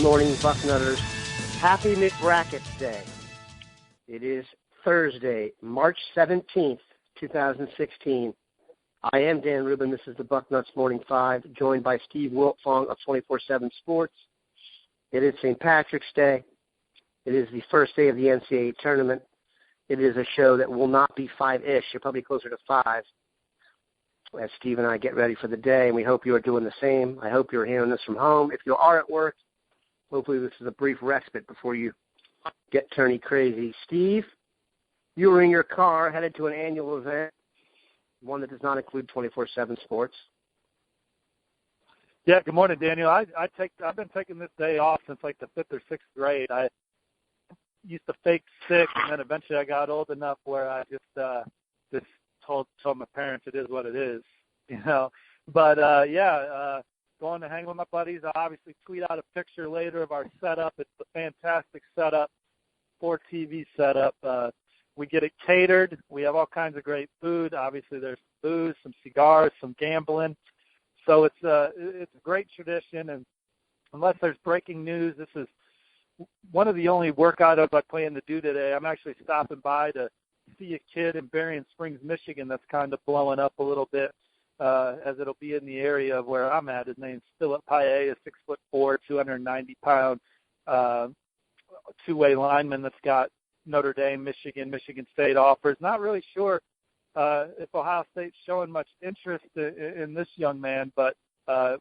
morning, Bucknutters. Happy McBrackets Day. It is Thursday, March 17th, 2016. I am Dan Rubin. This is the Bucknuts Morning 5, joined by Steve Wiltfong of 24/7 Sports. It is St. Patrick's Day. It is the first day of the NCAA Tournament. It is a show that will not be 5-ish. You're probably closer to 5 as Steve and I get ready for the day, and we hope you are doing the same. I hope you're hearing this from home. If you are at work, hopefully this is a brief respite before you get tourney crazy. Steve, you were in your car headed to an annual event, one that does not include 24/7 Sports. Yeah, good morning, Daniel. I've been taking this day off since like the 5th or 6th grade. I used to fake sick, and then eventually I got old enough where I just told my parents it is what it is, you know. But going to hang with my buddies. I'll obviously tweet out a picture later of our setup. It's a fantastic setup, 4 TV setup. We get it catered. We have all kinds of great food. Obviously, there's booze, some cigars, some gambling. So it's a great tradition. And unless there's breaking news, this is one of the only work items I plan to do today. I'm actually stopping by to see a kid in Berrien Springs, Michigan that's kind of blowing up a little bit as it'll be in the area of where I'm at. His name's Philip Paye, a 6'4", 290-pound two-way lineman that's got Notre Dame, Michigan State offers. Not really sure if Ohio State's showing much interest in this young man, but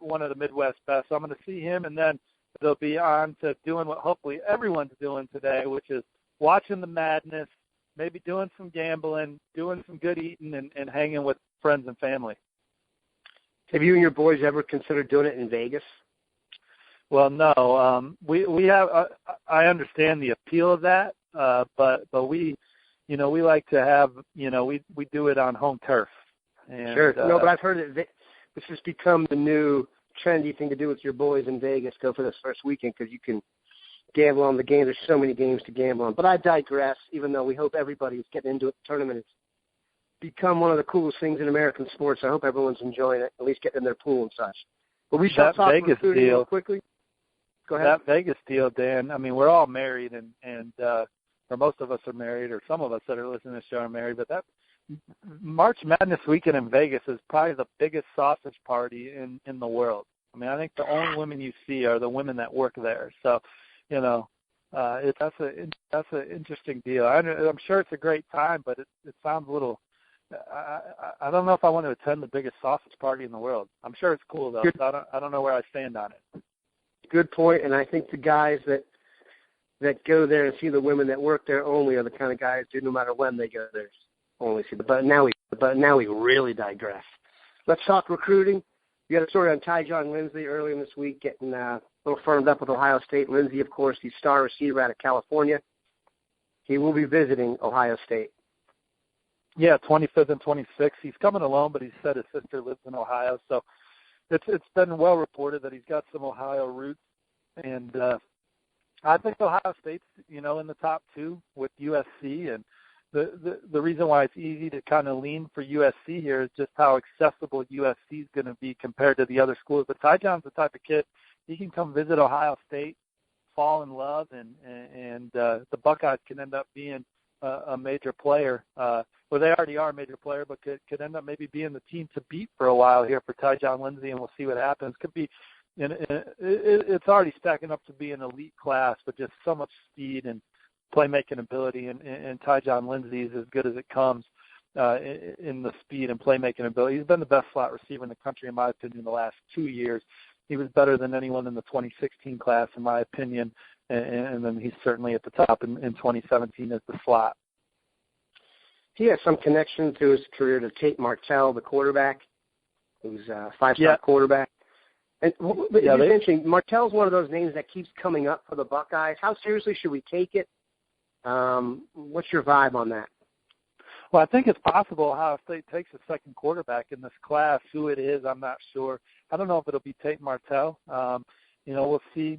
one of the Midwest best. So I'm going to see him, and then they'll be on to doing what hopefully everyone's doing today, which is watching the madness, maybe doing some gambling, doing some good eating, and hanging with friends and family. Have you and your boys ever considered doing it in Vegas? Well, no. We have. I understand the appeal of that, but we, we like to have. We do it on home turf. And, sure. No, but I've heard that this has become the new trendy thing to do with your boys in Vegas. Go for this first weekend because you can gamble on the game. There's so many games to gamble on. But I digress, even though we hope everybody is getting into it. The tournament has become one of the coolest things in American sports. I hope everyone's enjoying it, at least getting in their pool and such. But we shall talk Vegas recruiting deal real quickly. Go ahead. That Vegas deal, Dan, I mean, we're all married, and or most of us are married, or some of us that are listening to the show are married, but that March Madness weekend in Vegas is probably the biggest sausage party in the world. I mean, I think the only women you see are the women that work there. So, that's an interesting deal. I'm sure it's a great time, but it sounds a little. I don't know if I want to attend the biggest sausage party in the world. I'm sure it's cool though. So I don't know where I stand on it. Good point, and I think the guys that go there and see the women that work there only are the kind of guys who, no matter when they go there, only see the. But now we really digress. Let's talk recruiting. You had a story on Tyjon Linsdsey earlier this week, getting a little firmed up with Ohio State. Linsdsey, of course, the star receiver out of California. He will be visiting Ohio State. Yeah, 25th and 26th. He's coming alone, but he said his sister lives in Ohio. So it's been well reported that he's got some Ohio roots. And I think Ohio State's, in the top 2 with USC. And the reason why it's easy to kind of lean for USC here is just how accessible USC is going to be compared to the other schools. But Tyjon's the type of kid, he can come visit Ohio State, fall in love, and the Buckeyes can end up being a major player. Well, they already are a major player, but could end up maybe being the team to beat for a while here for Tyjon Linsdsey, and we'll see what happens. Could be, it's already stacking up to be an elite class, but just so much speed and playmaking ability, and Tyjon Linsdsey is as good as it comes in the speed and playmaking ability. He's been the best slot receiver in the country, in my opinion, in the last 2 years. He was better than anyone in the 2016 class, in my opinion, and then he's certainly at the top in 2017 as the slot. He has some connection to his career to Tate Martell, the quarterback, who's a 5-star quarterback. And it's interesting. Martell's one of those names that keeps coming up for the Buckeyes. How seriously should we take it? What's your vibe on that? Well, I think it's possible Ohio State takes a second quarterback in this class. Who it is, I'm not sure. I don't know if it'll be Tate Martell. We'll see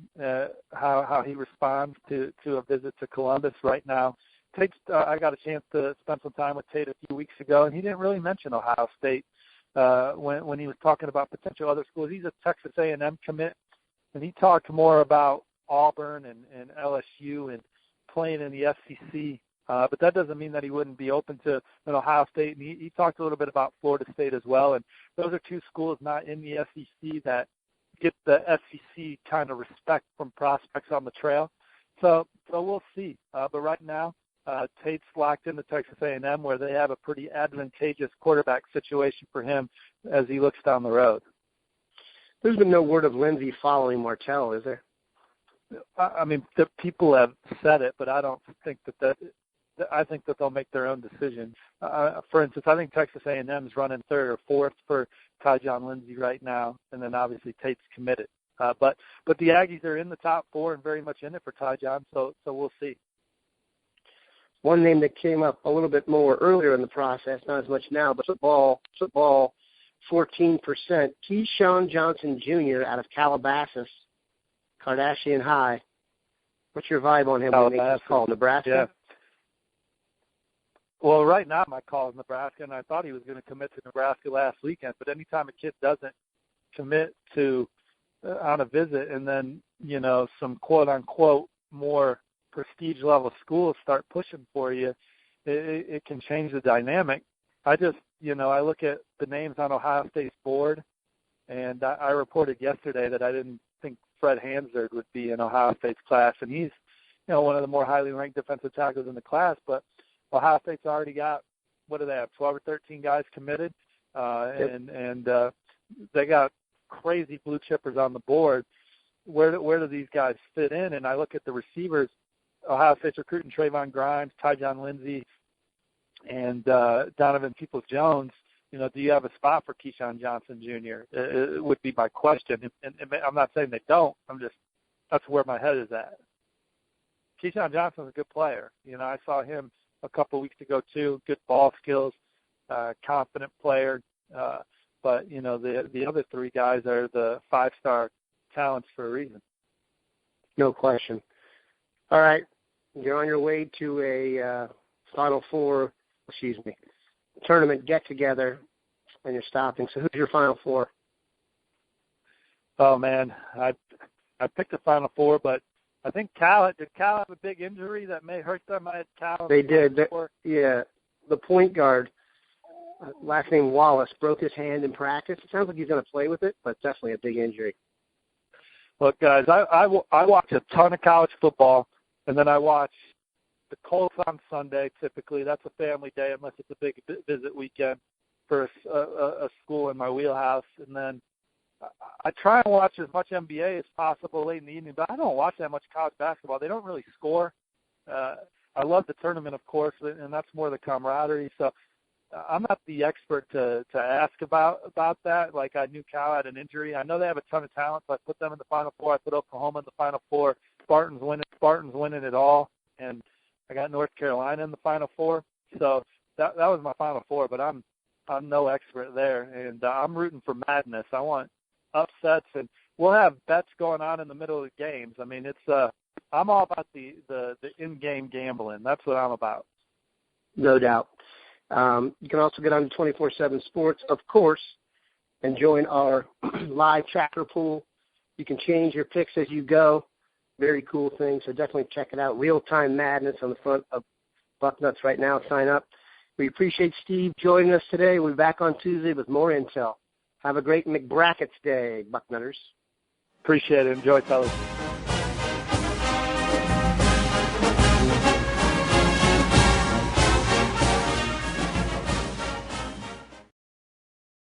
how he responds to a visit to Columbus right now. I got a chance to spend some time with Tate a few weeks ago, and he didn't really mention Ohio State when he was talking about potential other schools. He's a Texas A&M commit, and he talked more about Auburn and LSU and playing in the SEC. But that doesn't mean that he wouldn't be open to an Ohio State. And he talked a little bit about Florida State as well. And those are two schools not in the SEC that get the SEC kind of respect from prospects on the trail. So we'll see. But right now, Tate's locked into Texas A&M, where they have a pretty advantageous quarterback situation for him as he looks down the road. There's been no word of Linsdsey following Martell, is there? I mean, the people have said it, but I don't think that I think that they'll make their own decisions. For instance, I think Texas A&M is running third or fourth for Tyjon Linsdsey right now, and then obviously Tate's committed. But the Aggies are in the top four and very much in it for Tyjon, so we'll see. One name that came up a little bit more earlier in the process, not as much now, but football, 14%. Keyshawn Johnson Jr. out of Calabasas, Kardashian High. What's your vibe on him when he makes this call? Nebraska? Yeah. Well, right now my call is Nebraska, and I thought he was going to commit to Nebraska last weekend. But anytime a kid doesn't commit to on a visit, and then some quote unquote more prestige level schools start pushing for you, it can change the dynamic. I just I look at the names on Ohio State's board, and I reported yesterday that I didn't think Fred Hansard would be in Ohio State's class, and he's one of the more highly ranked defensive tackles in the class. But Ohio State's already got, what do they have, 12 or 13 guys committed, and they got crazy blue chippers on the board. Where do these guys fit in? And I look at the receivers. Ohio State's recruiting Trayvon Grimes, Tyjon Linsdsey, and Donovan Peoples-Jones. Do you have a spot for Keyshawn Johnson Jr.? It would be my question. And I'm not saying they don't. That's where my head is at. Keyshawn Johnson's a good player. I saw him a couple of weeks ago too. Good ball skills, confident player. But the other three guys are the 5-star talents for a reason. No question. All right, you're on your way to a tournament get-together, and you're stopping. So who's your Final Four? Oh, man, I picked the Final Four, but I think did Cal have a big injury that may hurt them? I had Cal. They did. The point guard, last name Wallace, broke his hand in practice. It sounds like he's going to play with it, but definitely a big injury. Look, guys, I watch a ton of college football, and then I watch the Colts on Sunday. Typically, that's a family day unless it's a big visit weekend for a school in my wheelhouse. And then I try and watch as much NBA as possible late in the evening, but I don't watch that much college basketball. They don't really score. I love the tournament, of course, and that's more the camaraderie. So I'm not the expert to ask about that. Like, I knew Cal had an injury. I know they have a ton of talent, so I put them in the Final Four. I put Oklahoma in the Final Four. Spartans winning it all. And I got North Carolina in the Final Four. So that was my Final Four, but I'm no expert there. And I'm rooting for madness. I want upsets, and we'll have bets going on in the middle of the games. I mean, I'm all about the in-game gambling. That's what I'm about. No doubt. You can also get on 24/7 Sports, of course, and join our live tracker pool. You can change your picks as you go. Very cool thing, so definitely check it out. Real-time madness on the front of Bucknuts right now. Sign up. We appreciate Steve joining us today. We'll be back on Tuesday with more intel. Have a great McBrackets day, Bucknutters. Appreciate it. Enjoy, fellas.